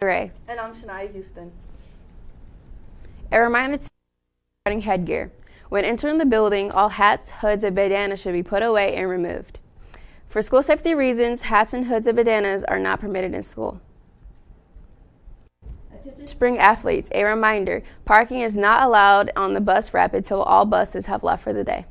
Ray. And I'm Shania Houston. A reminder to regarding headgear. When entering the building, all hats, hoods, and bandanas should be put away and removed. For school safety reasons, hats and hoods and bandanas are not permitted in school. Attention spring athletes, a reminder, parking is not allowed on the bus ramp until all buses have left for the day.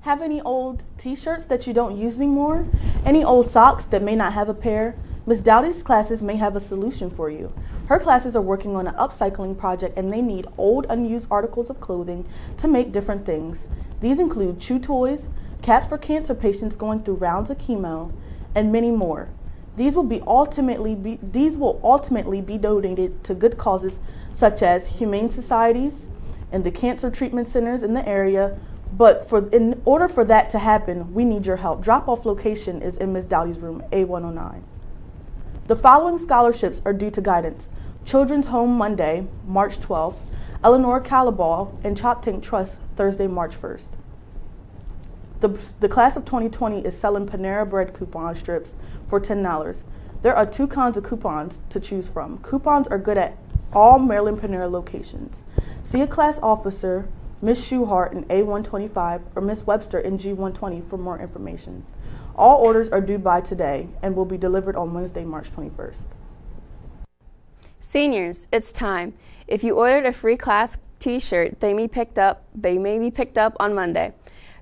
Have any old t-shirts that you don't use anymore? Any old socks that may not have a pair? Ms. Dowdy's classes may have a solution for you. Her classes are working on an upcycling project and they need old, unused articles of clothing to make different things. These include chew toys, caps for cancer patients going through rounds of chemo, and many more. These will ultimately be donated to good causes such as humane societies and the cancer treatment centers in the area. But in order for that to happen, we need your help. Drop-off location is in Ms. Dowdy's room, A109. The following scholarships are due to guidance: Children's Home Monday, March 12th, Eleanor Calabal and Chop Tank Trust Thursday, March 1st. The class of 2020 is selling Panera bread coupon strips for $10. There are two kinds of coupons to choose from. Coupons are good at all Maryland Panera locations. See a class officer, Ms. Schuhart in A125 or Ms. Webster in G120 for more information. All orders are due by today and will be delivered on Wednesday, March 21st. Seniors, it's time. If you ordered a free class t-shirt, they may be picked up on Monday.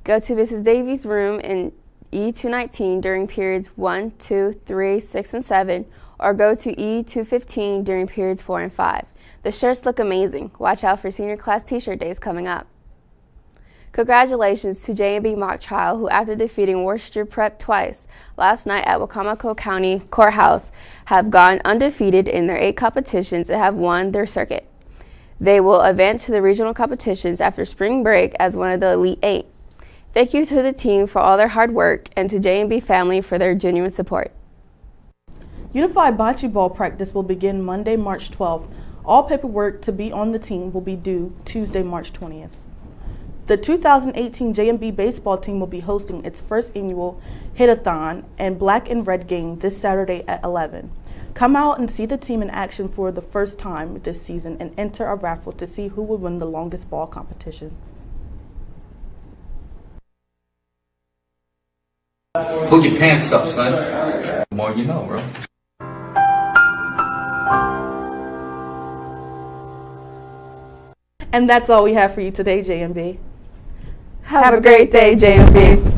Go to Mrs. Davies' room in E219 during periods 1, 2, 3, 6, and 7, or go to E215 during periods 4 and 5. The shirts look amazing. Watch out for senior class t-shirt days coming up. Congratulations to JMB Mock Trial, who after defeating Worcester Prep twice last night at Wacomico County Courthouse, have gone undefeated in their 8 competitions and have won their circuit. They will advance to the regional competitions after spring break as one of the Elite 8. Thank you to the team for all their hard work and to JMB family for their genuine support. Unified Bocce Ball practice will begin Monday, March 12th. All paperwork to be on the team will be due Tuesday, March 20th. The 2018 JMB baseball team will be hosting its first annual Hit-A-Thon and Black and Red game this Saturday at 11. Come out and see the team in action for the first time this season and enter a raffle to see who will win the longest ball competition. Pull your pants up, son. The more you know, bro. And that's all we have for you today, JMB. Have a great day, JMB.